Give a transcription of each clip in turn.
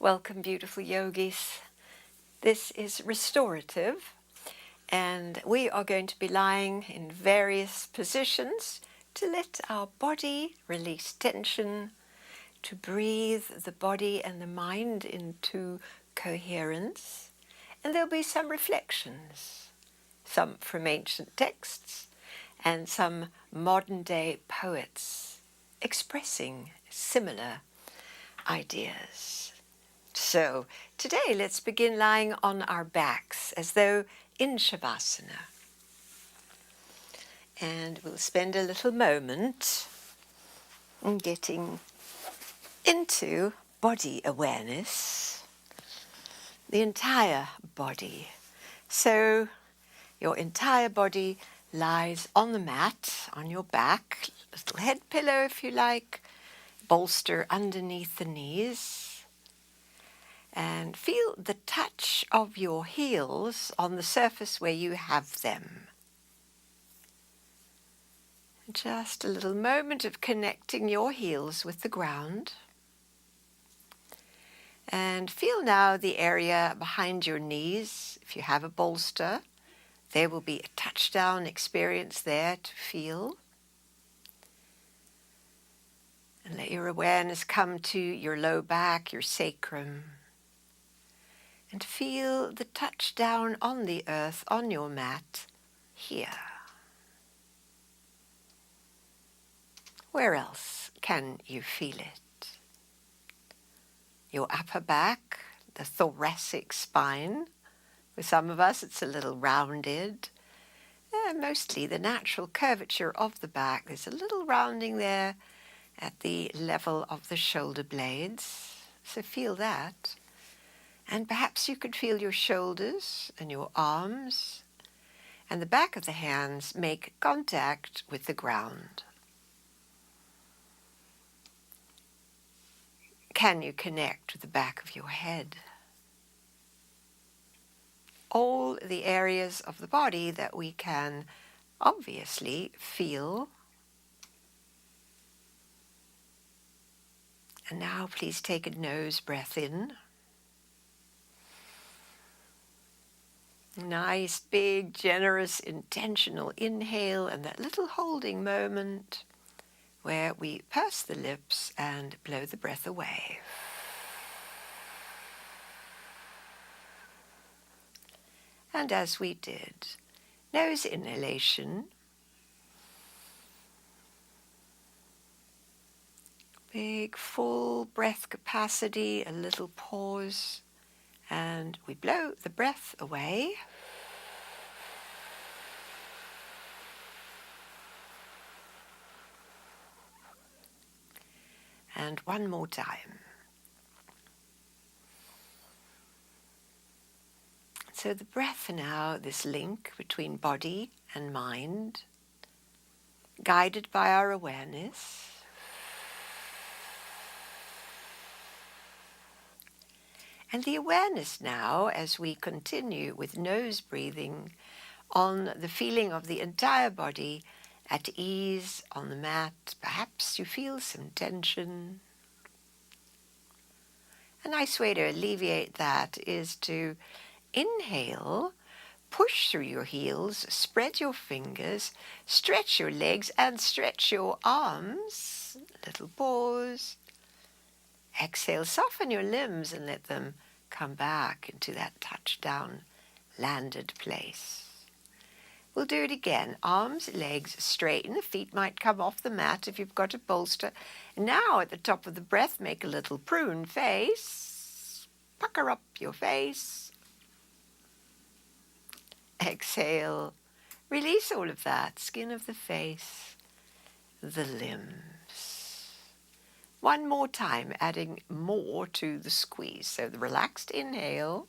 Welcome, beautiful yogis. This is restorative, and we are going to be lying in various positions to let our body release tension, to breathe the body and the mind into coherence. And there'll be some reflections, some from ancient texts and some modern day poets expressing similar ideas. So today let's begin lying on our backs as though in Shavasana. And we'll spend a little moment in getting into body awareness, the entire body. So your entire body lies on the mat, on your back, little head pillow if you like, bolster underneath the knees. And feel the touch of your heels on the surface where you have them. Just a little moment of connecting your heels with the ground. And feel now the area behind your knees. If you have a bolster, there will be a touchdown experience there to feel. And let your awareness come to your low back, your sacrum. And feel the touch down on the earth, on your mat, here. Where else can you feel it? Your upper back, the thoracic spine. For some of us it's a little rounded. Mostly the natural curvature of the back. There's a little rounding there at the level of the shoulder blades. So feel that. And perhaps you could feel your shoulders and your arms and the back of the hands make contact with the ground. Can you connect with the back of your head? All the areas of the body that we can obviously feel. And now please take a nose breath in. Nice, big, generous, intentional inhale, and that little holding moment where we purse the lips and blow the breath away. And as we did, nose inhalation, big full breath capacity, a little pause, and we blow the breath away. And one more time. So the breath now, this link between body and mind, guided by our awareness. And the awareness now, as we continue with nose breathing, on the feeling of the entire body at ease on the mat. Perhaps you feel some tension. A nice way to alleviate that is to inhale, push through your heels, spread your fingers, stretch your legs and stretch your arms. Little pause. Exhale, soften your limbs and let them come back into that touchdown, landed place. We'll do it again. Arms, legs straighten. The feet might come off the mat if you've got a bolster. Now at the top of the breath, make a little prune face. Pucker up your face. Exhale. Release all of that. Skin of the face, the limbs. One more time, adding more to the squeeze. So the relaxed inhale.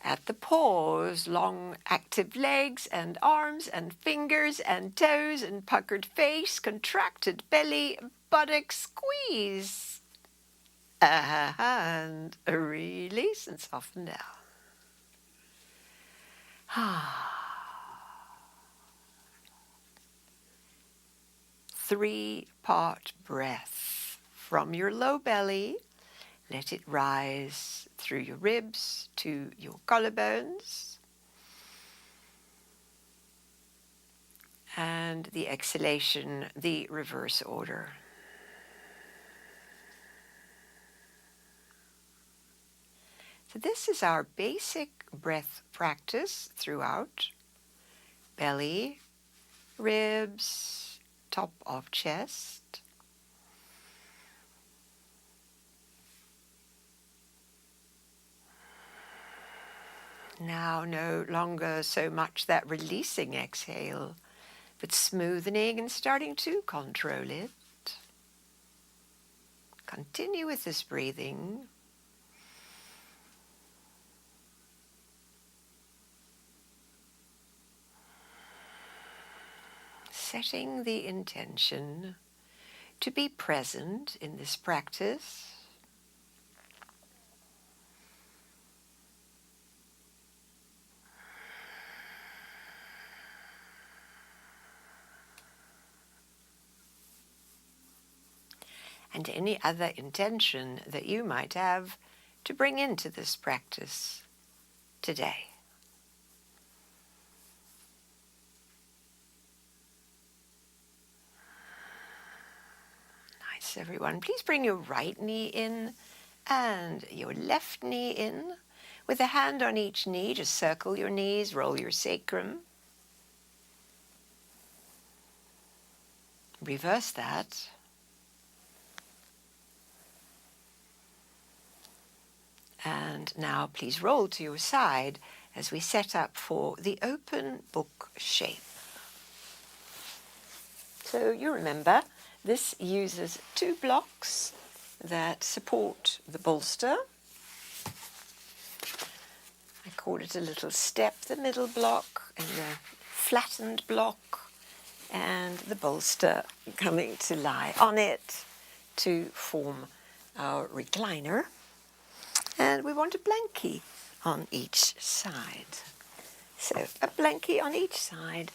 At the pause, long active legs and arms and fingers and toes and puckered face, contracted belly, buttock squeeze. And release and soften down. Three-part breath from your low belly Let it rise through your ribs to your collarbones. And the exhalation, the reverse order. So this is our basic breath practice throughout. Belly, ribs, top of chest. Now no longer so much that releasing exhale, but smoothening and starting to control it. Continue with this breathing. Setting the intention to be present in this practice. And any other intention that you might have to bring into this practice today. Nice, everyone. Please bring your right knee in and your left knee in. With a hand on each knee, just circle your knees, roll your sacrum. Reverse that. And now please roll to your side as we set up for the open book shape. So you remember, this uses 2 blocks that support the bolster. I call it a little step, the middle block and the flattened block, and the bolster coming to lie on it to form our recliner. And we want a blankie on each side. So a blankie on each side,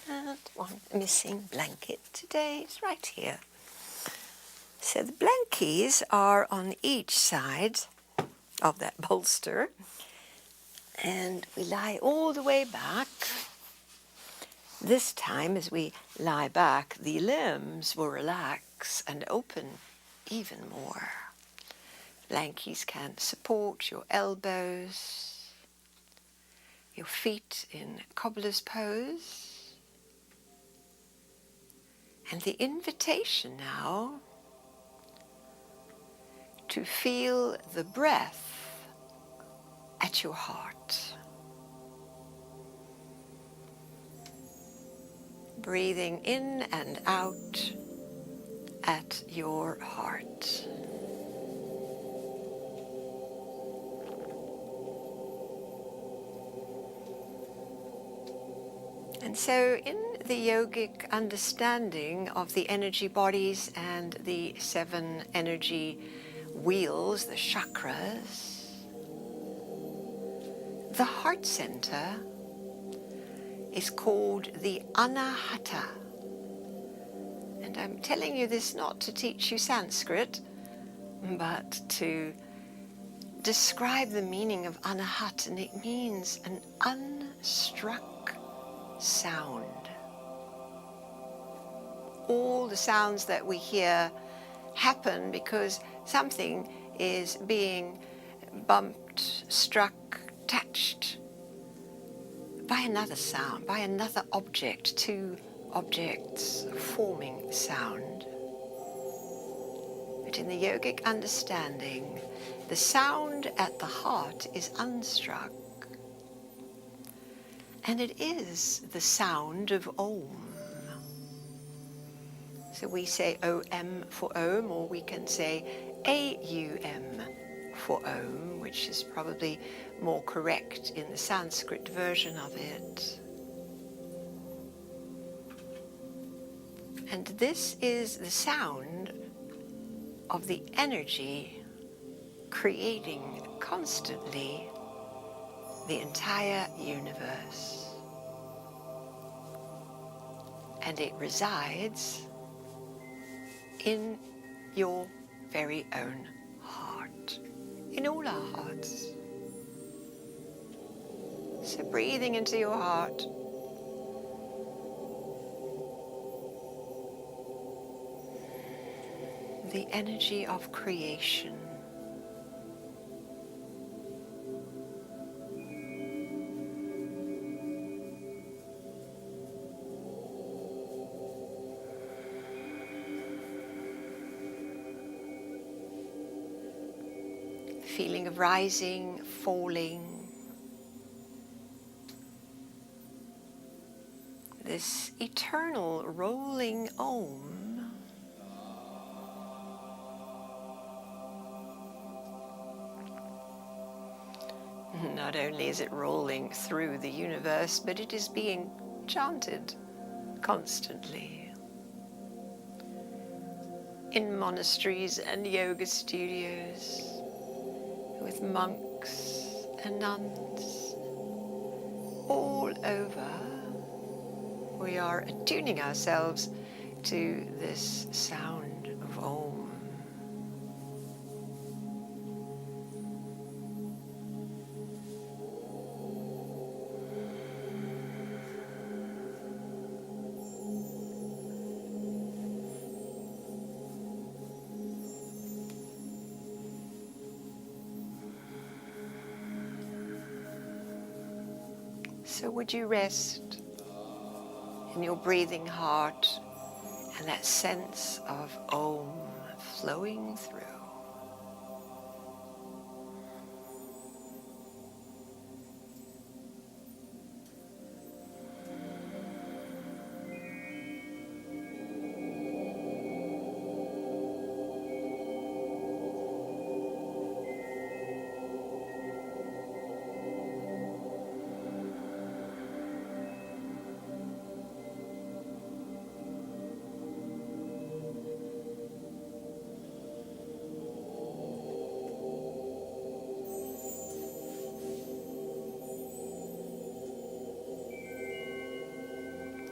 and one missing blanket today is right here. So the blankies are on each side of that bolster, and we lie all the way back. This time, as we lie back, the limbs will relax and open even more. Blankies can support your elbows, your feet in cobbler's pose. And the invitation now to feel the breath at your heart. Breathing in and out at your heart. And so in the yogic understanding of the energy bodies and the 7 energy wheels, the chakras, the heart center is called the Anahata. And I'm telling you this not to teach you Sanskrit, but to describe the meaning of Anahat, and it means an unstruck sound. All the sounds that we hear happen because something is being bumped, struck, touched by another sound, by another object, 2 objects forming sound. But in the yogic understanding, the sound at the heart is unstruck. And it is the sound of Om. So we say O-M for Om, or we can say A-U-M for Om, which is probably more correct in the Sanskrit version of it. And this is the sound of the energy creating constantly the entire universe. And it resides in your very own heart. heart, in all our hearts. So breathing into your heart, the energy of creation. Feeling of rising, falling. This eternal rolling Om. Not only is it rolling through the universe, but it is being chanted constantly in monasteries and yoga studios, with monks and nuns all over. We are attuning ourselves to this sound of Om. So would you rest in your breathing heart and that sense of Om flowing through.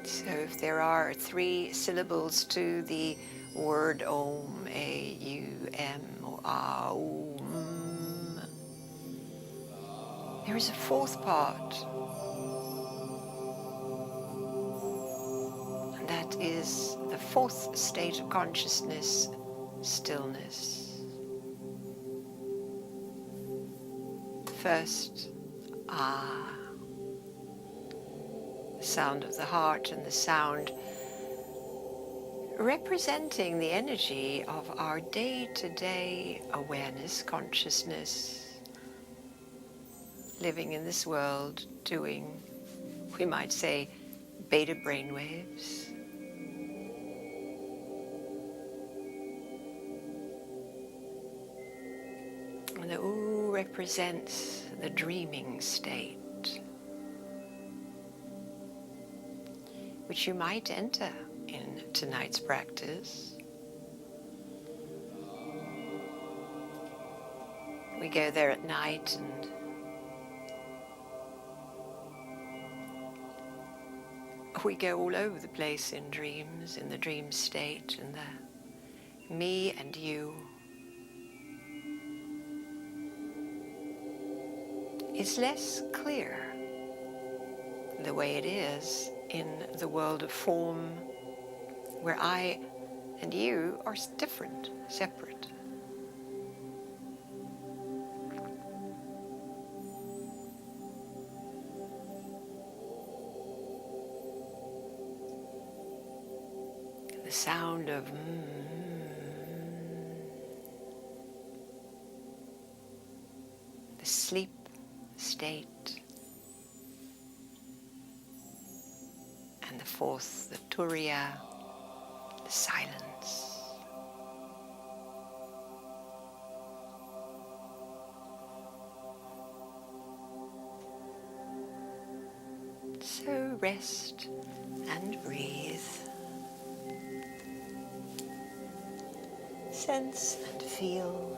So if there are 3 syllables to the word Om, A-U-M, or Aum, there is a 4th part, and that is the 4th state of consciousness, stillness. First, Ah, the sound of the heart and the sound representing the energy of our day-to-day awareness, consciousness, living in this world, doing, we might say, beta brainwaves. And the Oo represents the dreaming state, which you might enter in tonight's practice. We go there at night and we go all over the place in dreams, in the dream state, and the me and you is less clear the way it is in the world of form, where I and you are different, separate. The sound of the sleep state, and the 4th, the Turiya, the silence. So rest and breathe. Sense and feel.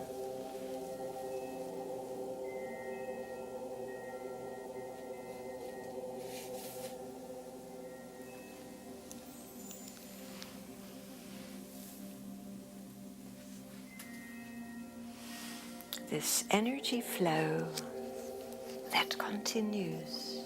this energy flow that continues.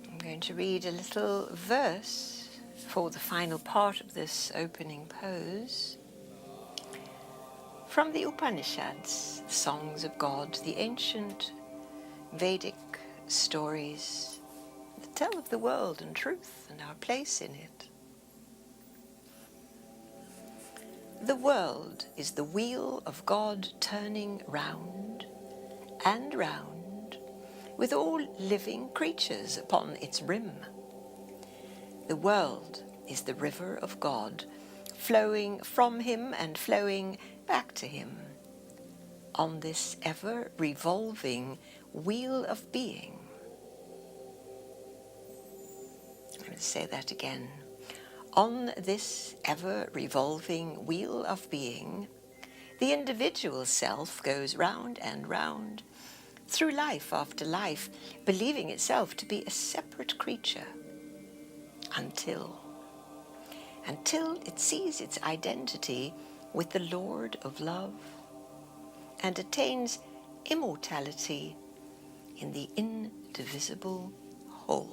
I'm going to read a little verse for the final part of this opening pose from the Upanishads, the songs of God, the ancient Vedic stories that tell of the world and truth and our place in it. The world is the wheel of God turning round and round, with all living creatures upon its rim. The world is the river of God, flowing from him and flowing back to him, on this ever-revolving wheel of being. I'm going to say that again. On this ever-revolving wheel of being, the individual self goes round and round, through life after life, believing itself to be a separate creature, until it sees its identity with the Lord of love and attains immortality in the indivisible whole.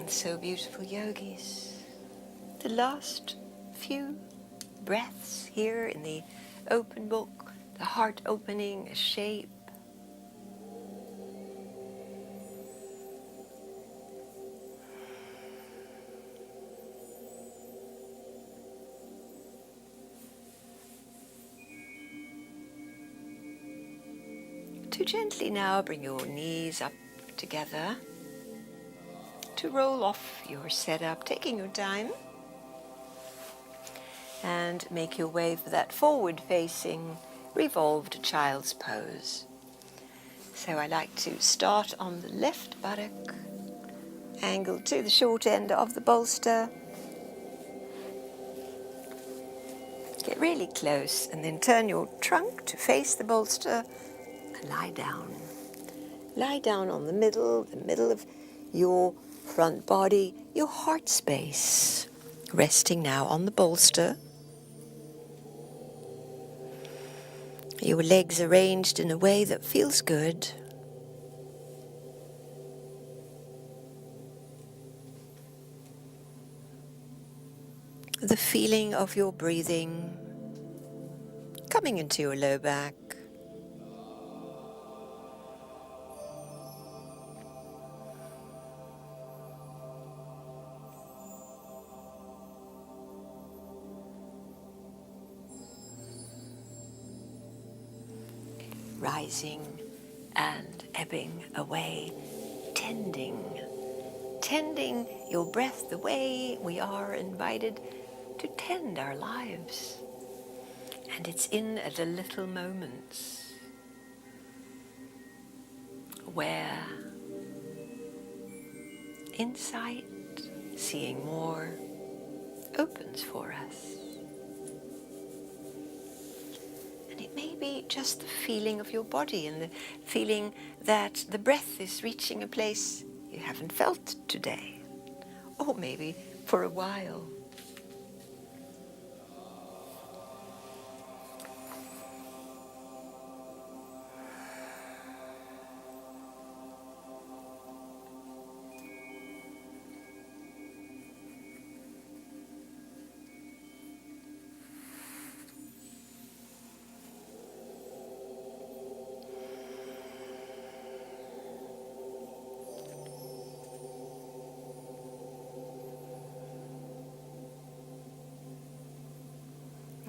So beautiful, yogis. The last few breaths here in the open book, the heart opening a shape. To gently now bring your knees up together, to roll off your setup, taking your time, and make your way for that forward-facing, revolved child's pose. So I like to start on the left buttock, angled to the short end of the bolster. Get really close and then turn your trunk to face the bolster and lie down. Lie down on the middle of your front body, your heart space, resting now on the bolster. Your legs arranged in a way that feels good. The feeling of your breathing coming into your low back. Rising and ebbing away, tending your breath the way we are invited to tend our lives. And it's in the little moments where insight, seeing more, opens for us. And it may be just the feeling of your body and the feeling that the breath is reaching a place you haven't felt today, or maybe for a while.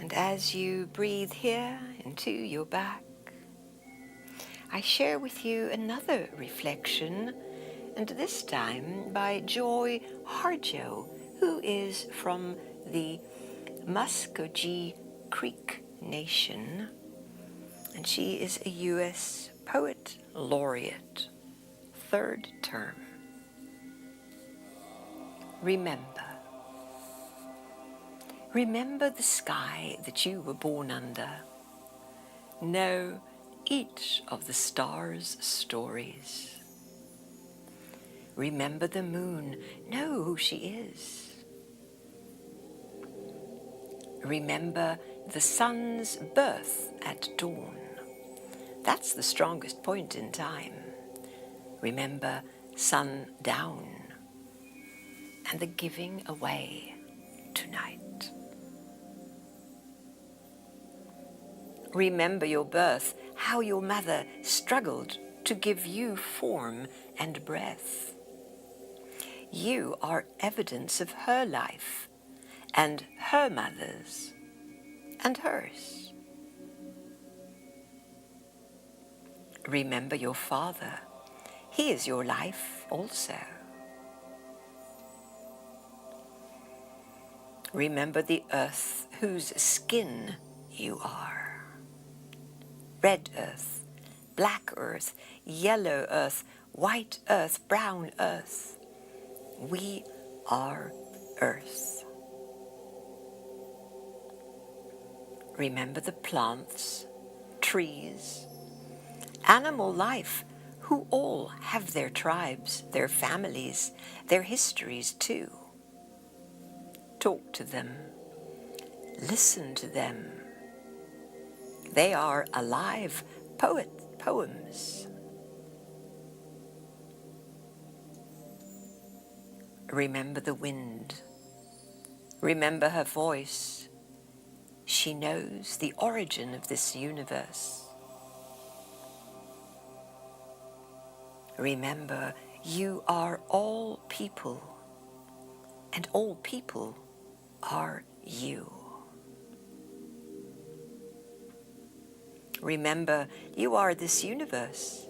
And as you breathe here into your back, I share with you another reflection, and this time by Joy Harjo, who is from the Muscogee Creek Nation, and she is a U.S. Poet Laureate, third term. Remember the sky that you were born under. Know each of the stars' stories. Remember the moon. Know who she is. Remember the sun's birth at dawn. That's the strongest point in time. Remember sundown and the giving away tonight. Remember your birth, how your mother struggled to give you form and breath. You are evidence of her life and her mother's and hers. Remember your father. He is your life also. Remember the earth whose skin you are. Red earth, black earth, yellow earth, white earth, brown earth. We are earth. Remember the plants, trees, animal life, who all have their tribes, their families, their histories too. Talk to them. Listen to them. They are alive poems. Remember the wind. Remember her voice. She knows the origin of this universe. Remember, you are all people, and all people are you. Remember, you are this universe,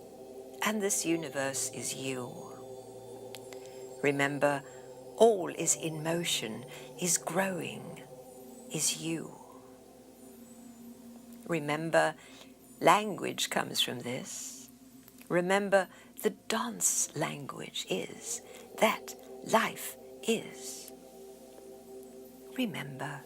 and this universe is you. Remember, all is in motion, is growing, is you. Remember, language comes from this. Remember, the dance language is that life is. Remember.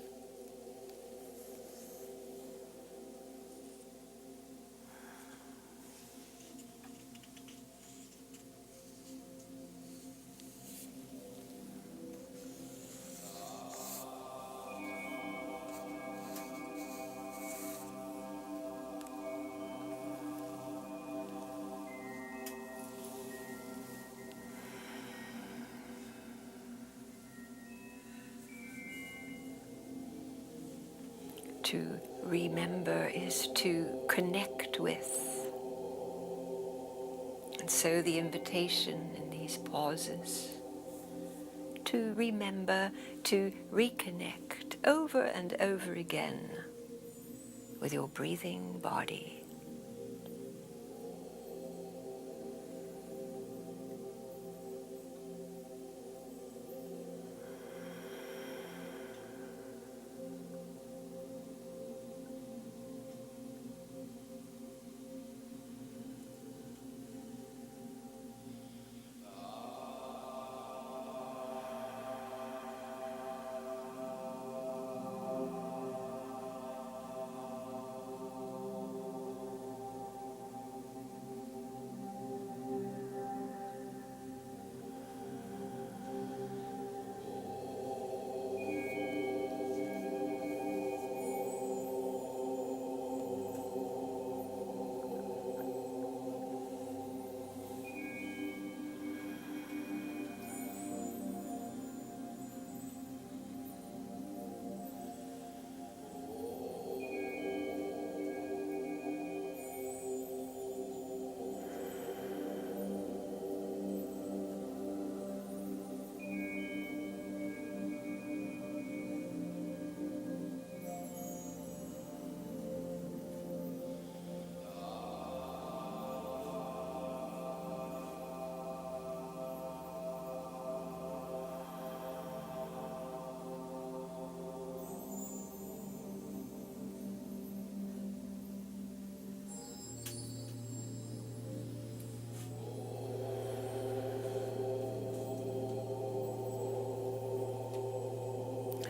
To remember is to connect with. And so the invitation in these pauses to remember, to reconnect over and over again with your breathing body.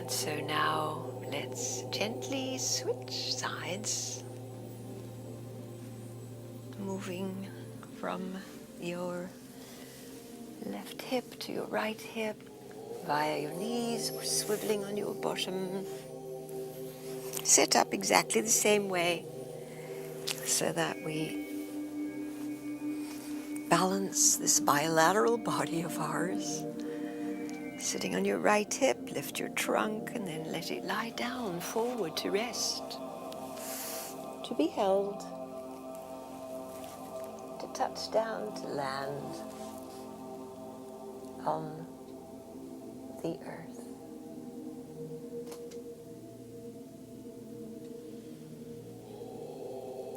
And so now let's gently switch sides, moving from your left hip to your right hip via your knees or swiveling on your bottom. Sit up exactly the same way so that we balance this bilateral body of ours. Sitting on your right hip, lift your trunk and then let it lie down forward to rest. To be held, to touch down, to land on the earth.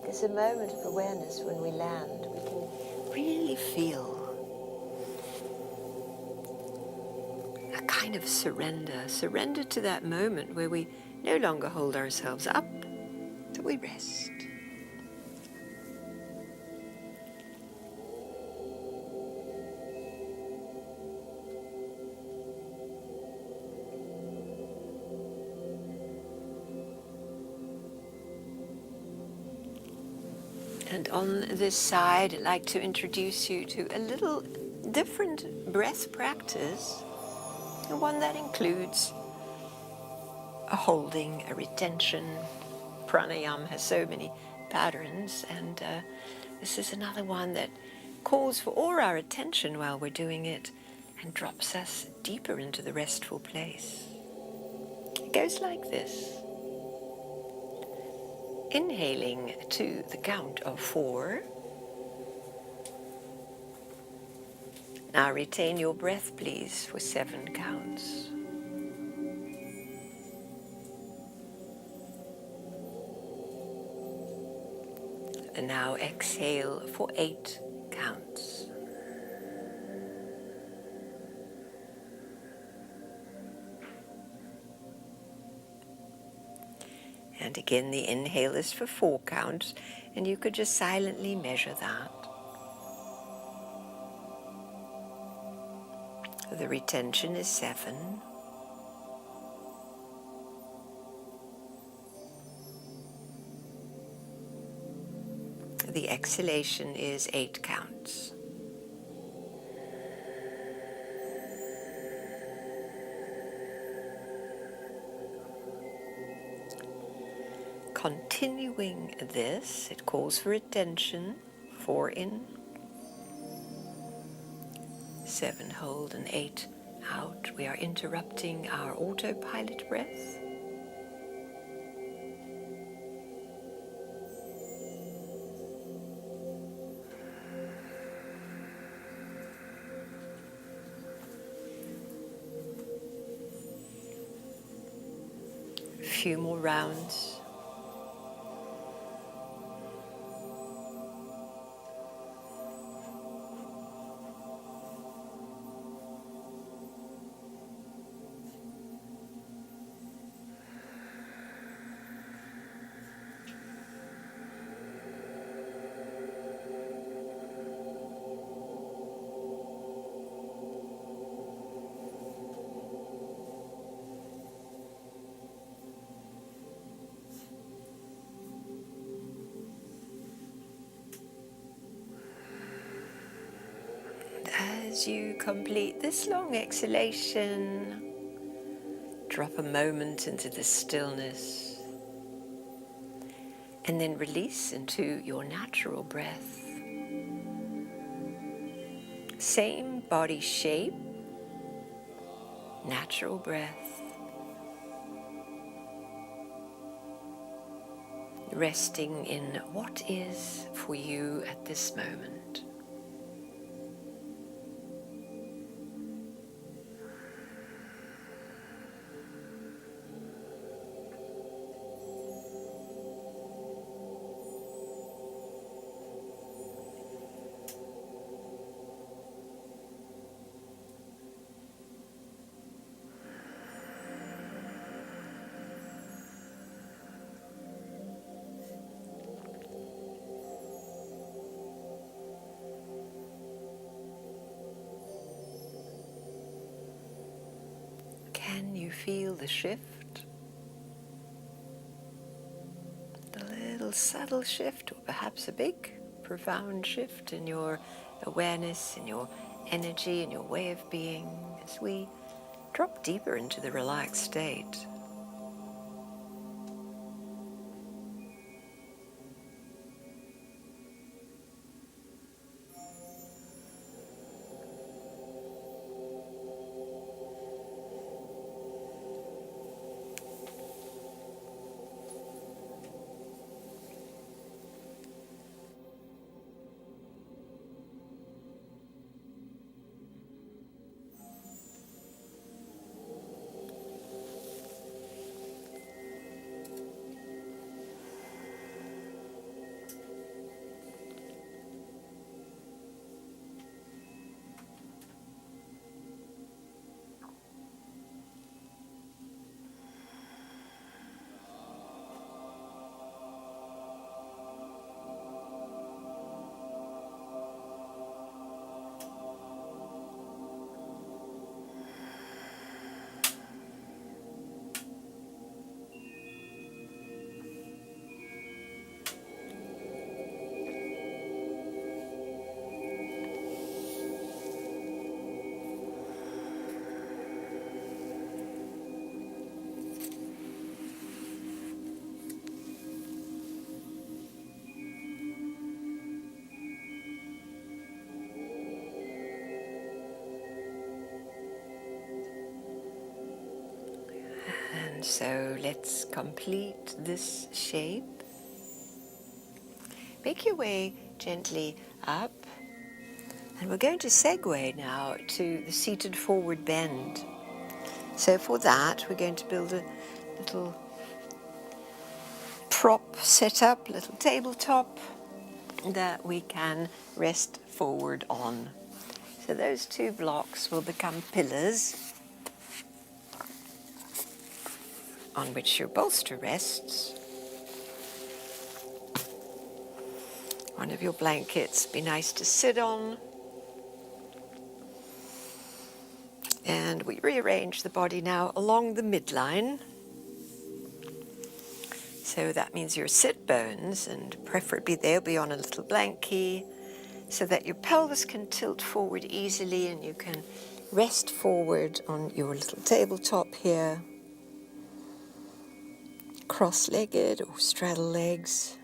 There's a moment of awareness when we land. We can really feel a kind of surrender to that moment where we no longer hold ourselves up, that we rest. And on this side, I'd like to introduce you to a little different breath practice, one that includes a holding, a retention. Pranayama has so many patterns, and this is another one that calls for all our attention while we're doing it and drops us deeper into the restful place. It goes like this. Inhaling to the count of 4. Now retain your breath, please, for 7 counts. And now exhale for 8 counts. And again, the inhale is for 4 counts, and you could just silently measure that. The retention is 7. The exhalation is 8 counts. Continuing this, it calls for attention. 4 in, 7 hold, and 8 out. We are interrupting our autopilot breath. A few more rounds. As you complete this long exhalation, drop a moment into the stillness and then release into your natural breath. Same body shape, natural breath, resting in what is for you at this moment. Can you feel the shift? subtle shift, or perhaps a big, profound shift in your awareness, in your energy, in your way of being, as we drop deeper into the relaxed state. And so let's complete this shape. Make your way gently up, and we're going to segue now to the seated forward bend. So for that, we're going to build a little prop set up, a little tabletop that we can rest forward on. So those two blocks will become pillars on which your bolster rests. One of your blankets be nice to sit on. And we rearrange the body now along the midline. So that means your sit bones, and preferably they'll be on a little blankie, so that your pelvis can tilt forward easily and you can rest forward on your little tabletop here, cross-legged or straddle legs.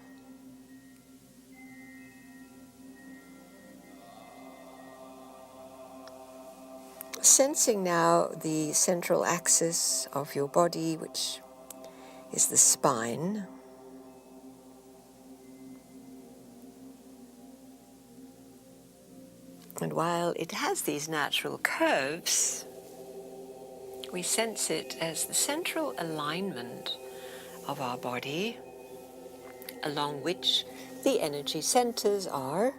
Sensing now the central axis of your body, which is the spine. And while it has these natural curves, we sense it as the central alignment of our body, along which the energy centers are.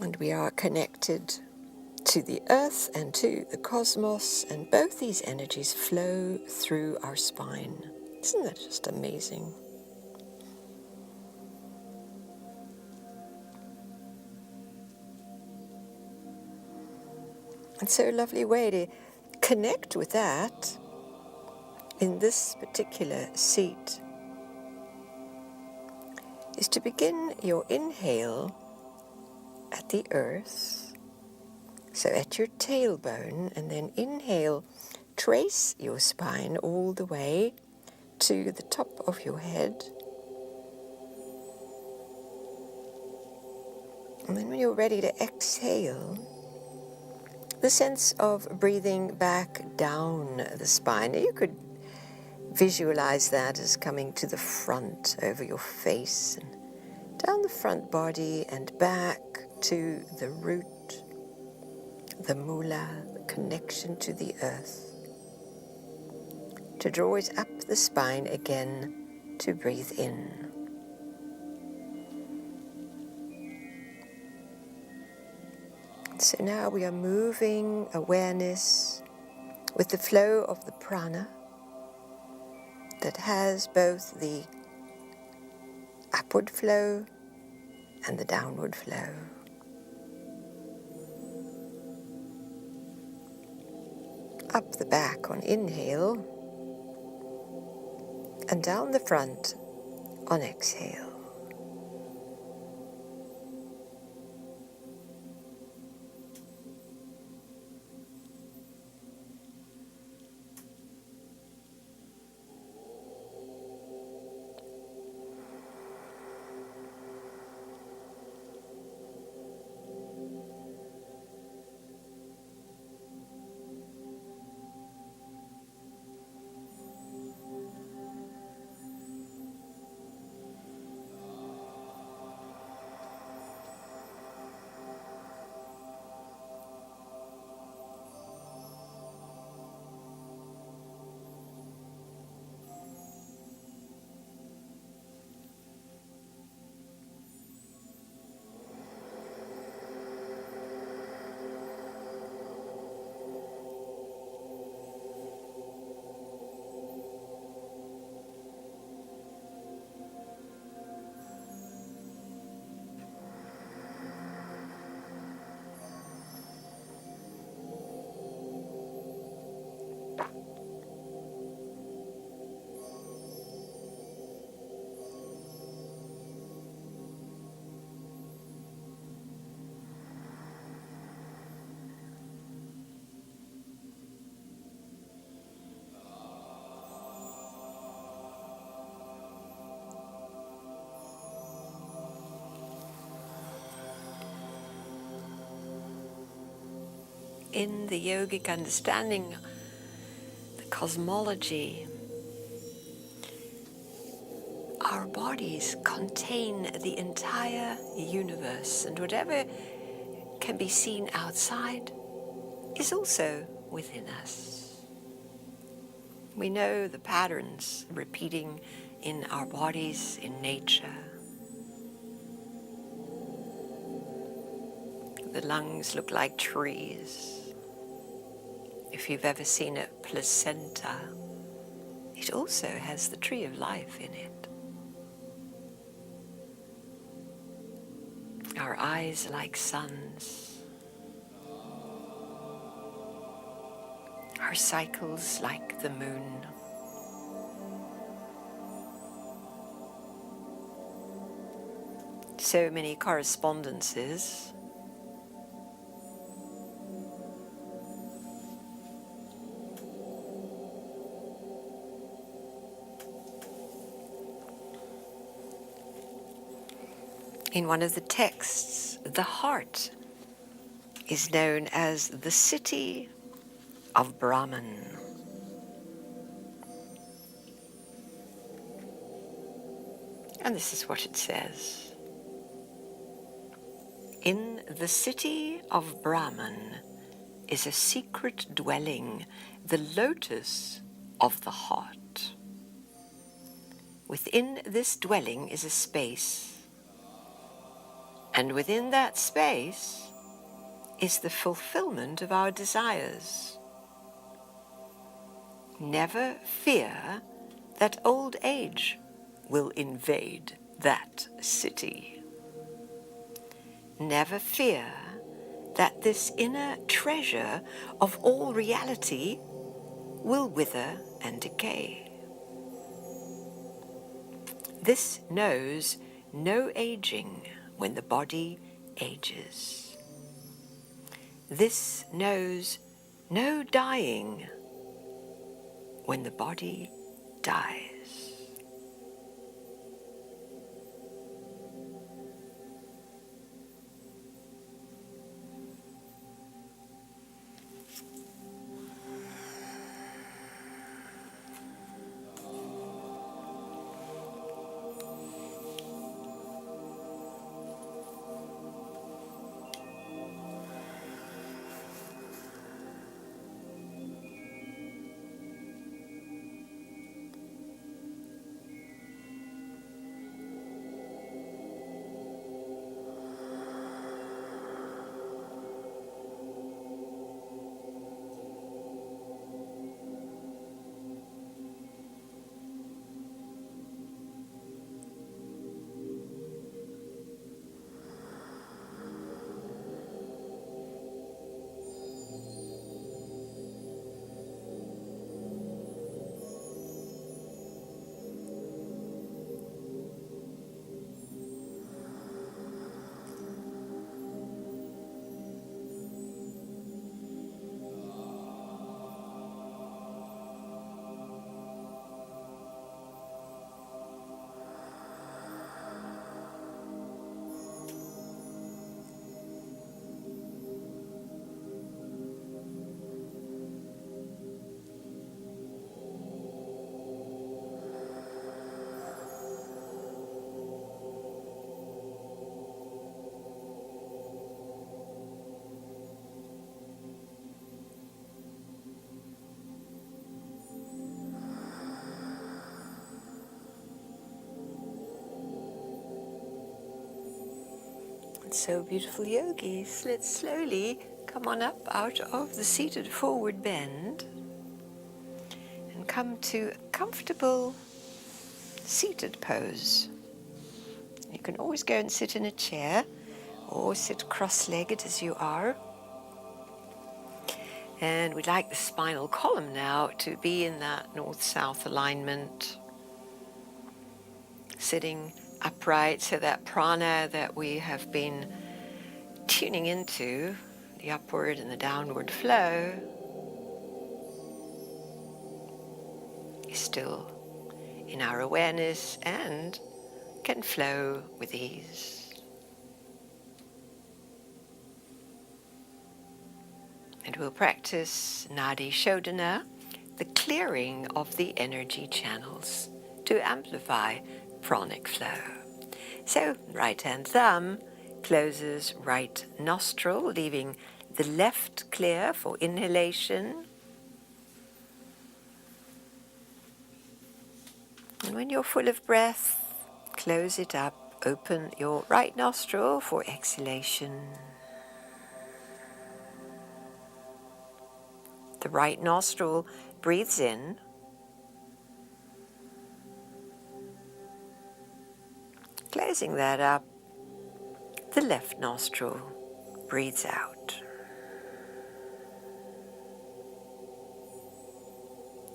And we are connected to the earth and to the cosmos, and both these energies flow through our spine. Isn't that just amazing? And so a lovely way to connect with that in this particular seat is to begin your inhale at the earth, so at your tailbone, and then inhale, trace your spine all the way to the top of your head. And then when you're ready to exhale, the sense of breathing back down the spine. You could visualize that as coming to the front over your face and down the front body and back to the root, the moolah, the connection to the earth. To draw it up the spine again to breathe in. So now we are moving awareness with the flow of the prana that has both the upward flow and the downward flow. Up the back on inhale and down the front on exhale. In the yogic understanding, the cosmology, our bodies contain the entire universe, and whatever can be seen outside is also within us. We know the patterns repeating in our bodies, in nature. The lungs look like trees. If you've ever seen a placenta, it also has the tree of life in it. Our eyes like suns. Our cycles like the moon. So many correspondences. In one of the texts, the heart is known as the city of Brahman. And this is what it says. In the city of Brahman is a secret dwelling, the lotus of the heart. Within this dwelling is a space, and within that space is the fulfillment of our desires. Never fear that old age will invade that city. Never fear that this inner treasure of all reality will wither and decay. This knows no aging when the body ages. This knows no dying when the body dies. So beautiful, yogis. Let's slowly come on up out of the seated forward bend and come to a comfortable seated pose. You can always go and sit in a chair or sit cross-legged as you are. And we'd like the spinal column now to be in that north-south alignment, sitting upright, so that prana that we have been tuning into, the upward and the downward flow, is still in our awareness and can flow with ease. And we'll practice Nadi Shodhana, the clearing of the energy channels to amplify pranic flow. So, right hand thumb closes right nostril, leaving the left clear for inhalation. And when you're full of breath, close it up, open your right nostril for exhalation. The right nostril breathes in, closing that up, the left nostril breathes out.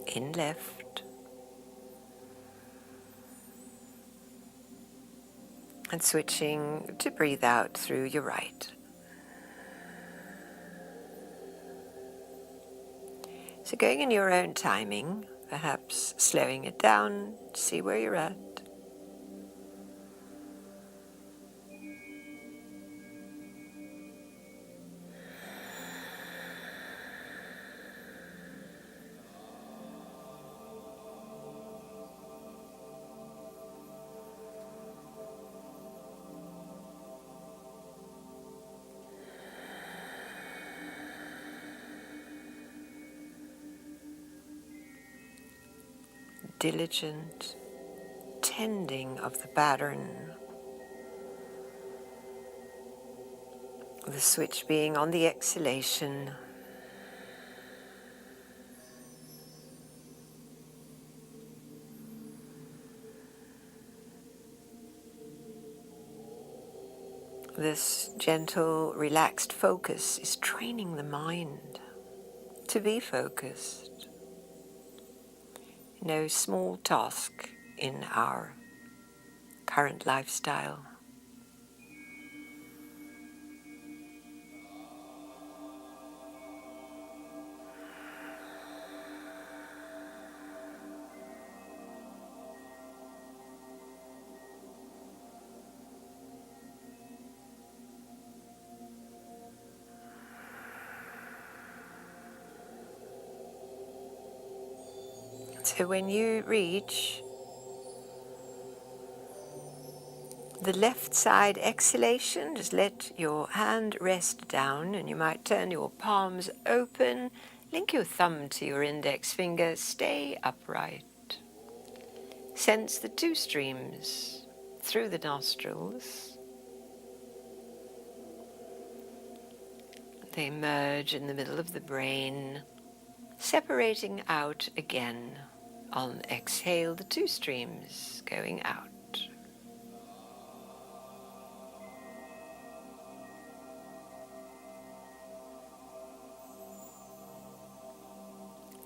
In left, and switching to breathe out through your right. So going in your own timing, perhaps slowing it down, see where you're at. Diligent tending of the pattern, the switch being on the exhalation. This gentle, relaxed focus is training the mind to be focused. No small task in our current lifestyle. So when you reach the left side exhalation, just let your hand rest down, and you might turn your palms open, link your thumb to your index finger, stay upright. Sense the two streams through the nostrils. They merge in the middle of the brain, separating out again. On exhale, the two streams going out.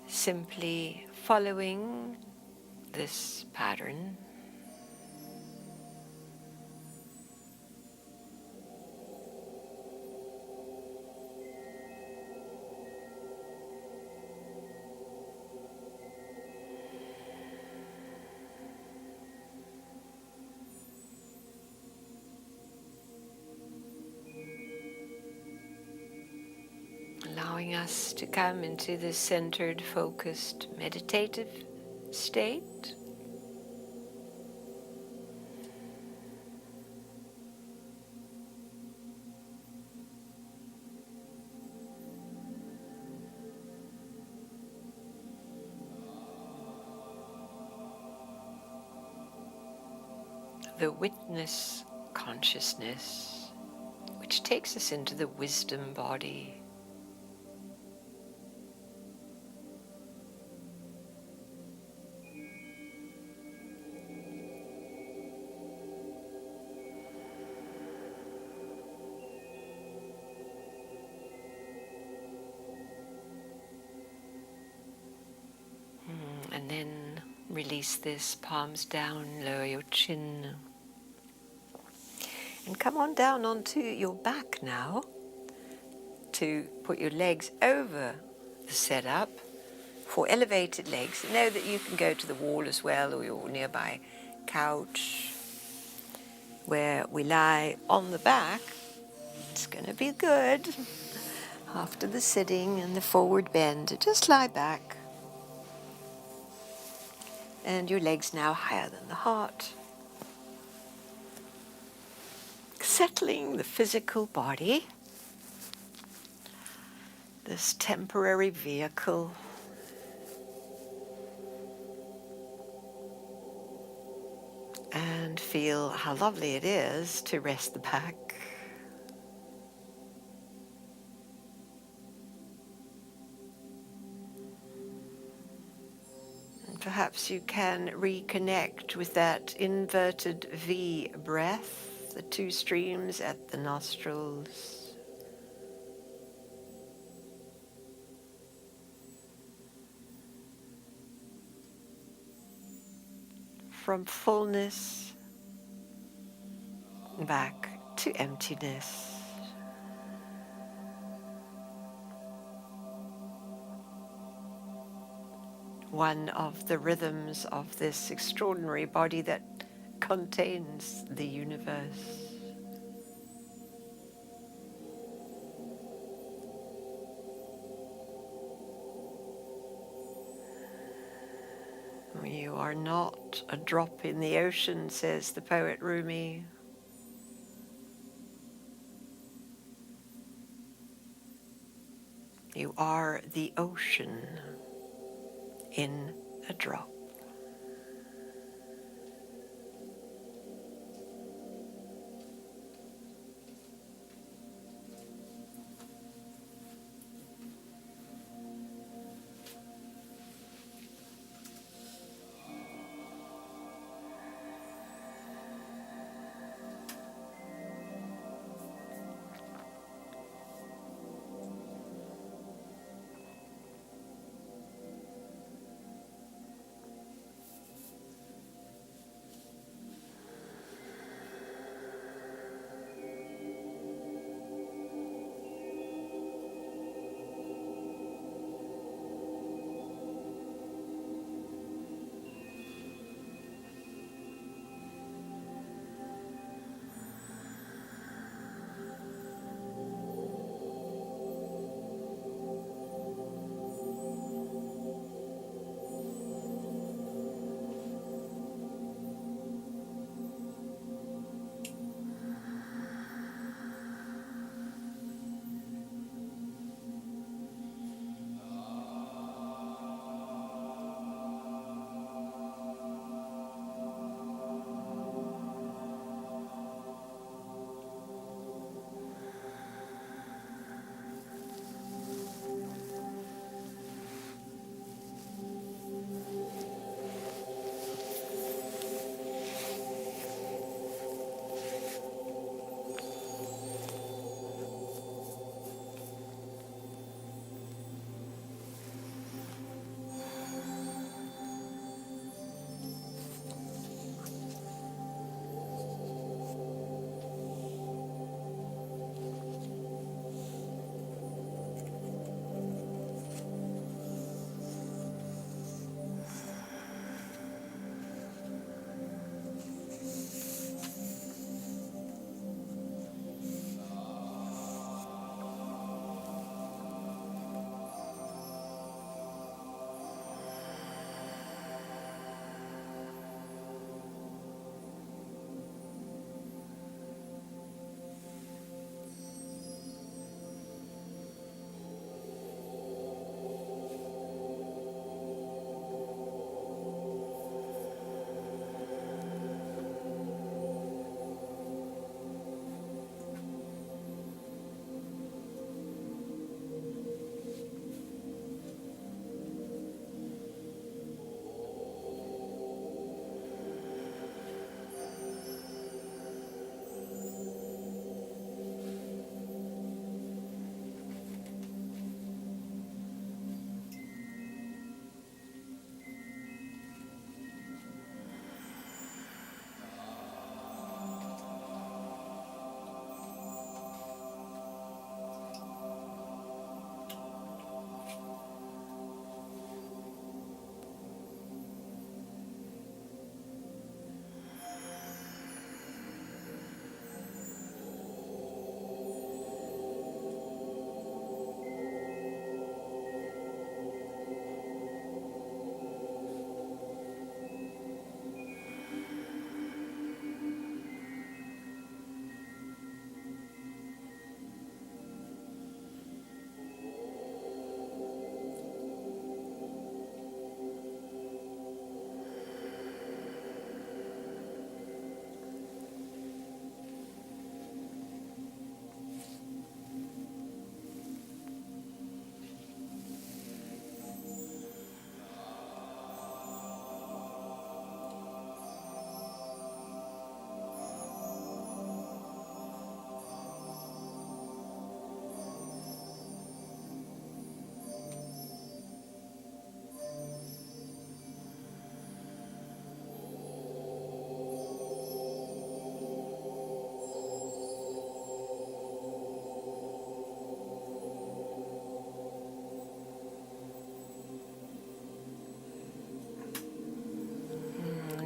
Simply following this pattern. Allowing us to come into this centered, focused, meditative state. The witness consciousness which takes us into the wisdom body. And then release this, palms down, lower your chin. And come on down onto your back now to put your legs over the setup for elevated legs. Know that you can go to the wall as well, or your nearby couch where we lie on the back. It's going to be good after the sitting and the forward bend. Just lie back. And your legs now higher than the heart. Settling the physical body, this temporary vehicle. And feel how lovely it is to rest the back. And perhaps you can reconnect with that inverted V breath, the two streams at the nostrils. From fullness back to emptiness. One of the rhythms of this extraordinary body that contains the universe. You are not a drop in the ocean, says the poet Rumi. You are the ocean in a drop.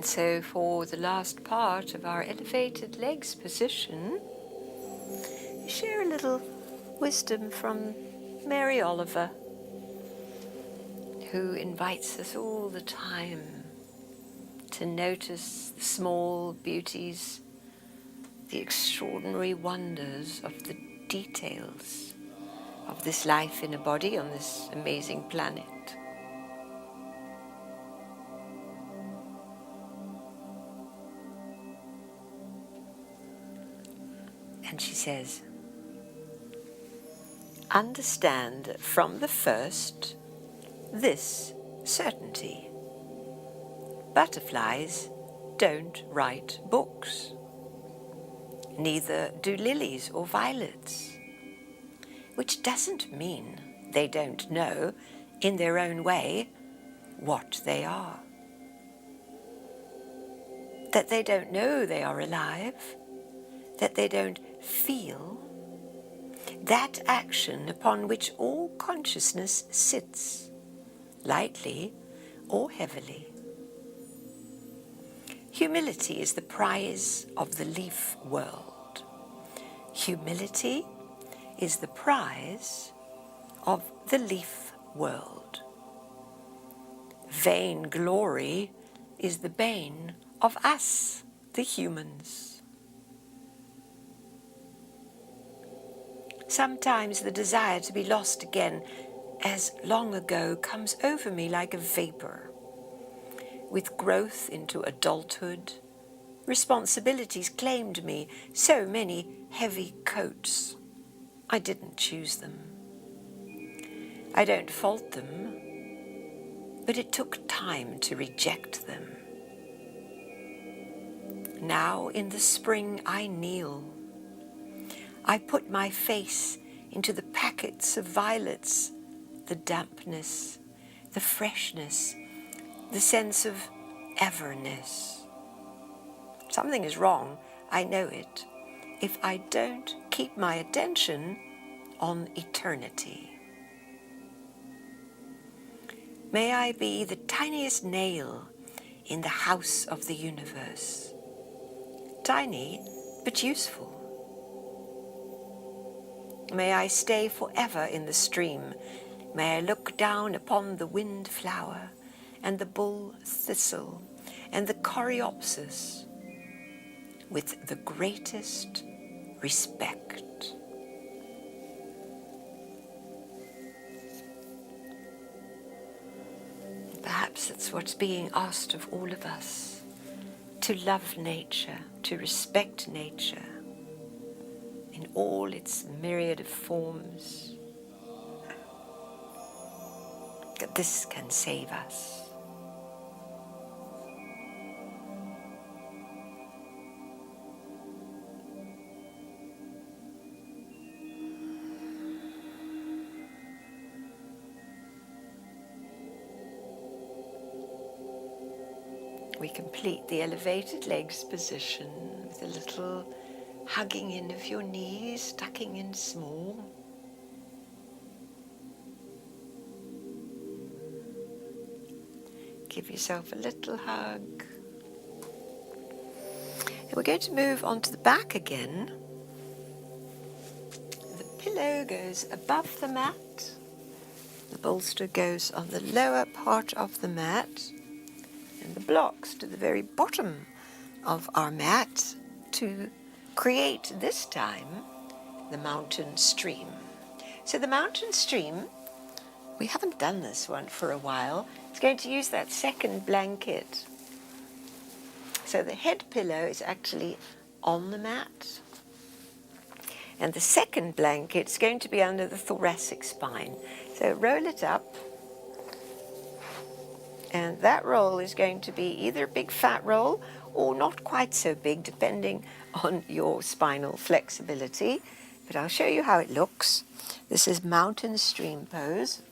And so for the last part of our elevated legs position, share a little wisdom from Mary Oliver, who invites us all the time to notice the small beauties, the extraordinary wonders of the details of this life in a body on this amazing planet. And she says, understand from the first this certainty. Butterflies don't write books. Neither do lilies or violets. Which doesn't mean they don't know, in their own way, what they are. That they don't know they are alive, that they don't feel that action upon which all consciousness sits, lightly or heavily. Humility is the prize of the leaf world. Humility is the prize of the leaf world. Vainglory is the bane of us, the humans. Sometimes the desire to be lost again, as long ago, comes over me like a vapor. With growth into adulthood, responsibilities claimed me, so many heavy coats. I didn't choose them. I don't fault them, but it took time to reject them. Now in the spring I kneel. I put my face into the packets of violets, the dampness, the freshness, the sense of everness. Something is wrong, I know it, if I don't keep my attention on eternity. May I be the tiniest nail in the house of the universe. Tiny, but useful. May I stay forever in the stream. May I look down upon the wind flower and the bull thistle and the coreopsis with the greatest respect. Perhaps that's what's being asked of all of us, to love nature, to respect nature in all its myriad of forms, that this can save us. We complete the elevated legs position with a little hugging in of your knees, tucking in small. Give yourself a little hug. And we're going to move on to the back again. The pillow goes above the mat. The bolster goes on the lower part of the mat. And the blocks to the very bottom of our mat to create, this time, the mountain stream. So the mountain stream, we haven't done this one for a while. It's going to use that second blanket. So the head pillow is actually on the mat. And the second blanket is going to be under the thoracic spine. So roll it up. And that roll is going to be either a big fat roll or not quite so big, depending on your spinal flexibility. But I'll show you how it looks. This is mountain stream pose.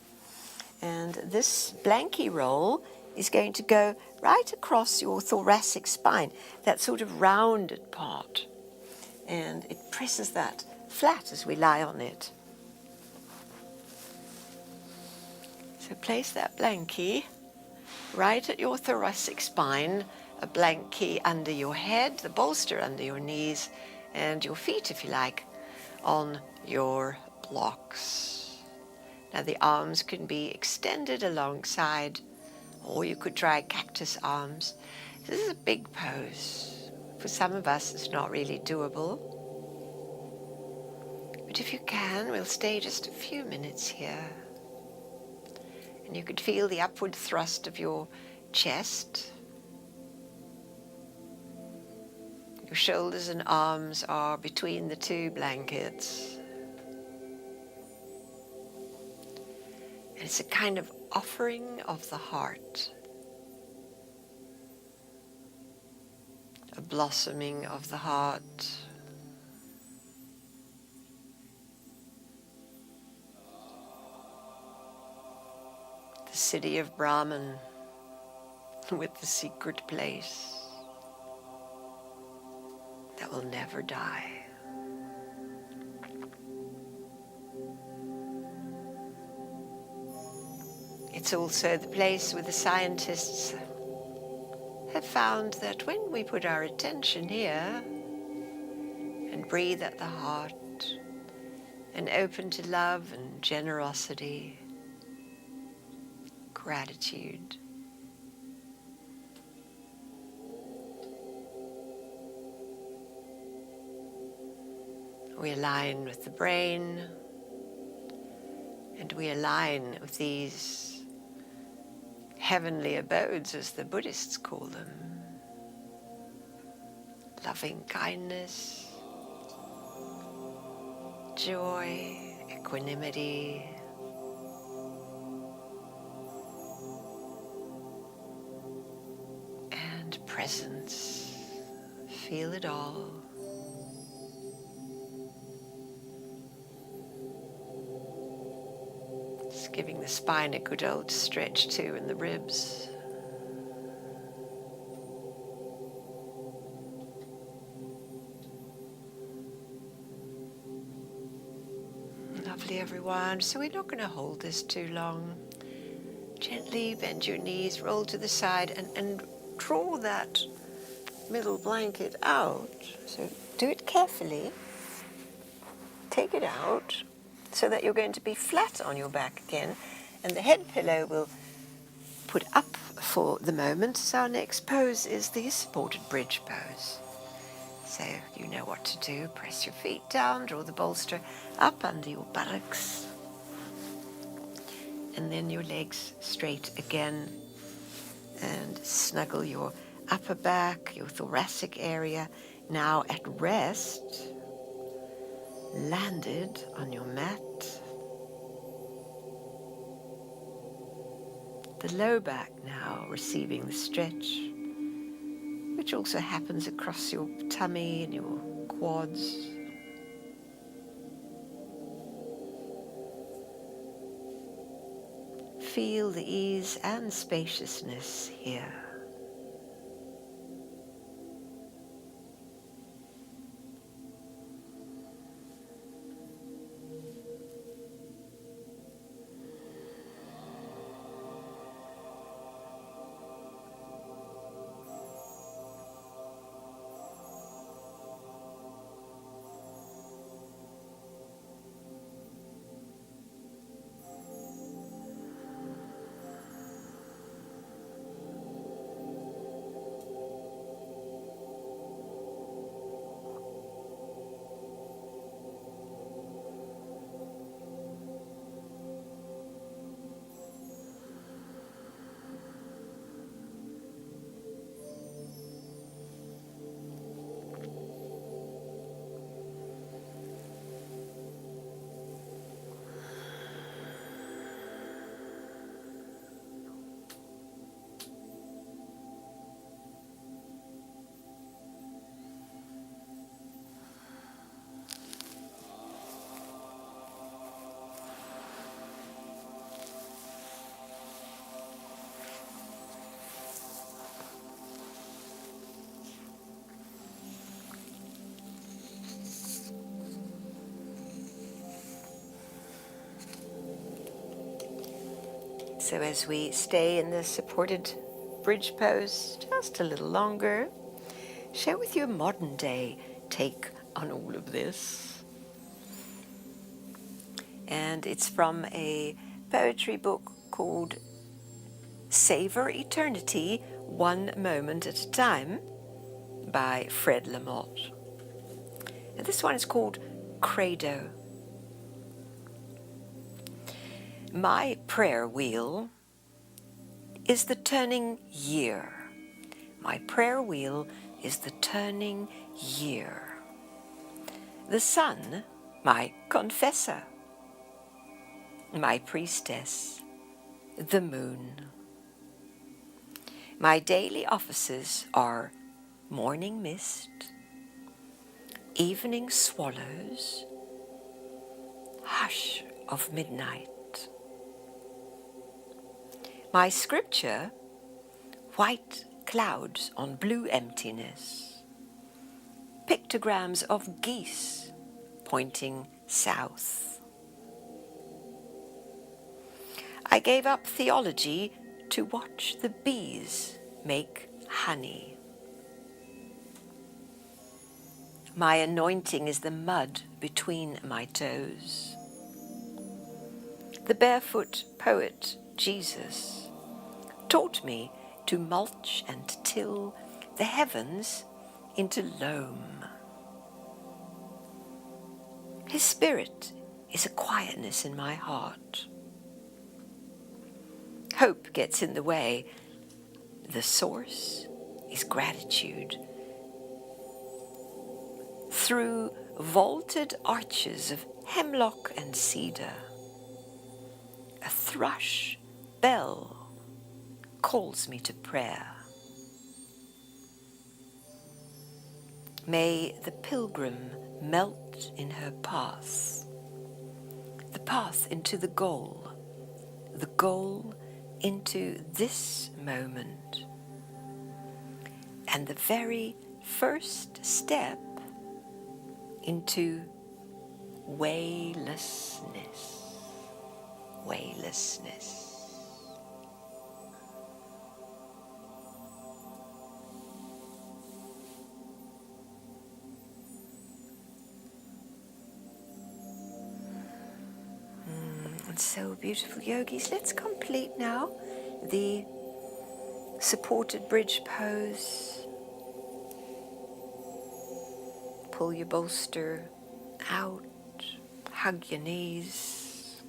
And this blankie roll is going to go right across your thoracic spine, that sort of rounded part. And it presses that flat as we lie on it. So place that blankie right at your thoracic spine, a blankie under your head, the bolster under your knees, and your feet, if you like, on your blocks. Now the arms can be extended alongside, or you could try cactus arms. This is a big pose. For some of us, it's not really doable. But if you can, we'll stay just a few minutes here. And you could feel the upward thrust of your chest. Your shoulders and arms are between the two blankets. And it's a kind of offering of the heart. A blossoming of the heart. The city of Brahman with the secret place that will never die. It's also the place where the scientists have found that when we put our attention here and breathe at the heart and open to love and generosity, gratitude, we align with the brain, and we align with these heavenly abodes, as the Buddhists call them. Loving kindness, joy, equanimity, and presence. Feel it all. Just giving the spine a good old stretch too in the ribs. Lovely, everyone. So we're not going to hold this too long. Gently bend your knees, roll to the side, and draw that middle blanket out. So do it carefully. Take it out so that you're going to be flat on your back again, and the head pillow will put up for the moment. So our next pose is the supported bridge pose. So you know what to do. Press your feet down, draw the bolster up under your buttocks, and then your legs straight again, and snuggle your upper back, your thoracic area, now at rest, landed on your mat. The low back now receiving the stretch, which also happens across your tummy and your quads. Feel the ease and spaciousness here. So as we stay in the supported bridge pose just a little longer. Share with you a modern day take on all of this. And it's from a poetry book called Savor Eternity, One Moment at a Time by Fred Lamotte. And this one is called Credo. My prayer wheel is the turning year. My prayer wheel is the turning year. The sun, my confessor. My priestess, the moon. My daily offices are morning mist, evening swallows, hush of midnight. My scripture, white clouds on blue emptiness, pictograms of geese pointing south. I gave up theology to watch the bees make honey. My anointing is the mud between my toes. The barefoot poet Jesus taught me to mulch and till the heavens into loam. His spirit is a quietness in my heart. Hope gets in the way. The source is gratitude. Through vaulted arches of hemlock and cedar, a thrush bell calls me to prayer. May the pilgrim melt in her path, the path into the goal into this moment, and the very first step into waylessness. Waylessness. And so beautiful, yogis. Let's complete now the supported bridge pose. Pull your bolster out, hug your knees,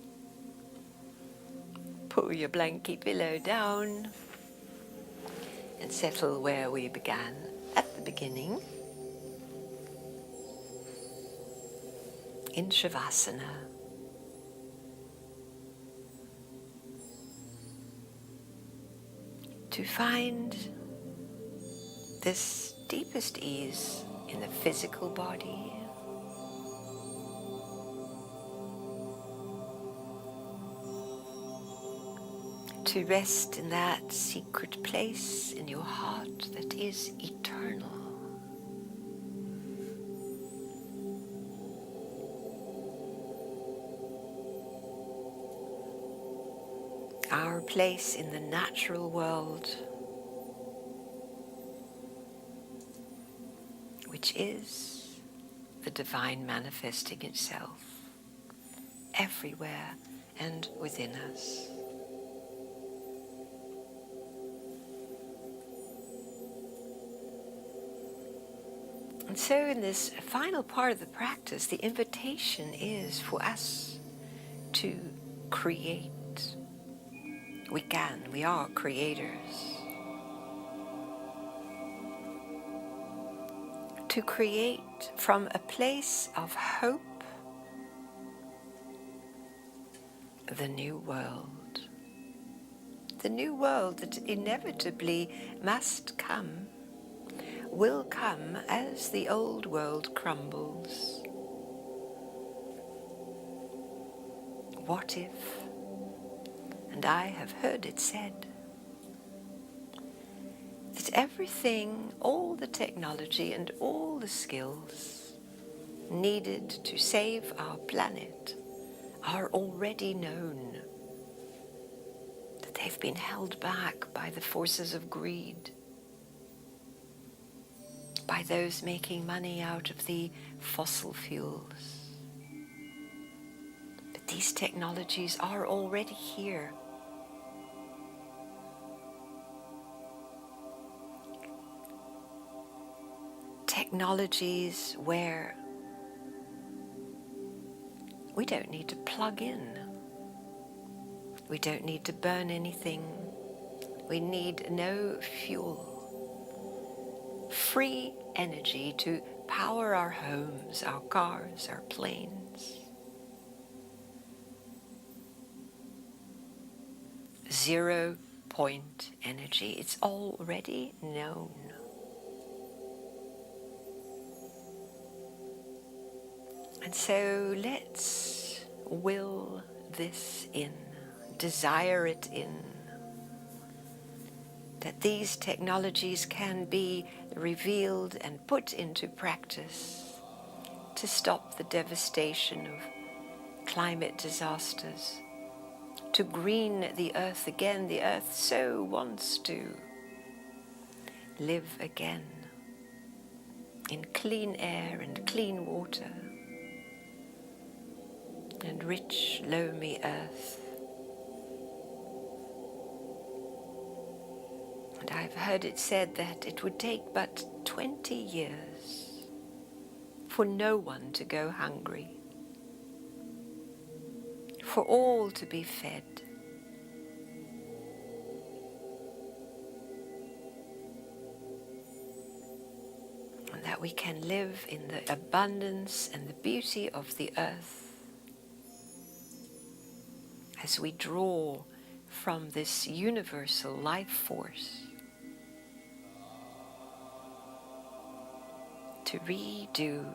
pull your blankie pillow down, and settle where we began at the beginning, in Shavasana. To find this deepest ease in the physical body, to rest in that secret place in your heart that is eternal. Our place in the natural world, which is the divine manifesting itself everywhere and within us. And so in this final part of the practice, the invitation is for us to create. We are creators. To create from a place of hope the new world. The new world that inevitably must come, will come as the old world crumbles. What if? And I have heard it said that everything, all the technology and all the skills needed to save our planet are already known. That They've been held back by the forces of greed, by those making money out of the fossil fuels. But these technologies are already here. Technologies where we don't need to plug in. We don't need to burn anything. We need no fuel. Free energy to power our homes, our cars, our planes. 0 point energy. It's already known. And so let's will this in, desire it in, that these technologies can be revealed and put into practice to stop the devastation of climate disasters, to green the earth again. The earth so wants to live again in clean air and clean water and rich, loamy earth. And I've heard it said that it would take but 20 years for no one to go hungry, for all to be fed. And that we can live in the abundance and the beauty of the earth as we draw from this universal life force to redo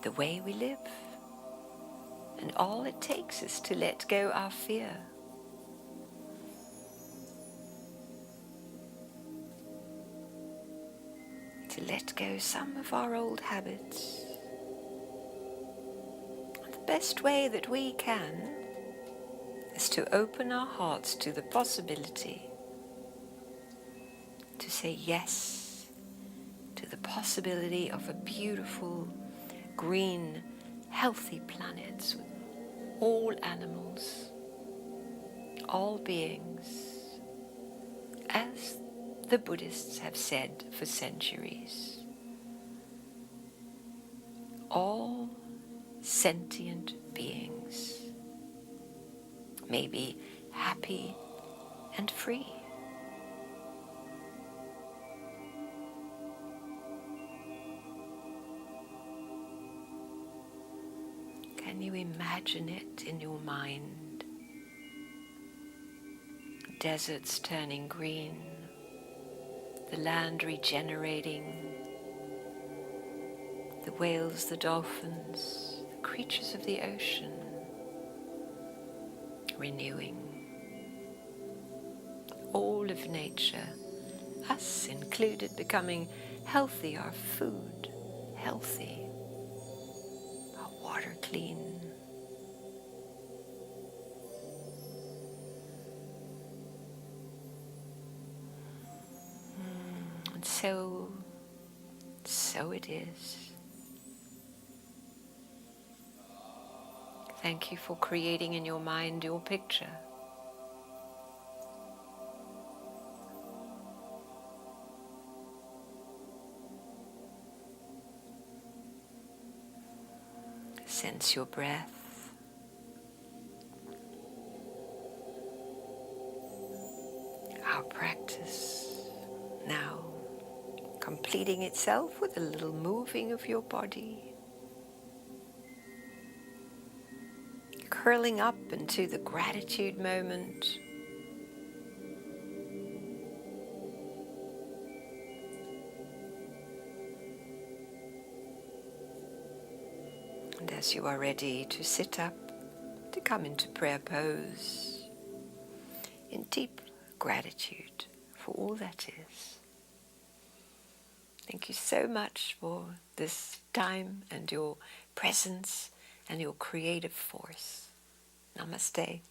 the way we live. And all it takes is to let go our fear. To let go some of our old habits. And the best way that we can is to open our hearts to the possibility, to say yes to the possibility of a beautiful, green, healthy planet with all animals, all beings, as the Buddhists have said for centuries. All sentient beings may be happy and free. Can you imagine it in your mind? Deserts turning green, the land regenerating, the whales, the dolphins, the creatures of the ocean renewing. All of nature, us included, becoming healthy, our food healthy, our water clean. And so it is. Thank you for creating in your mind your picture. Sense your breath. Our practice now completing itself with a little moving of your body. Curling up into the gratitude moment. And as you are ready to sit up, to come into prayer pose, in deep gratitude for all that is. Thank you so much for this time and your presence and your creative force. Namaste.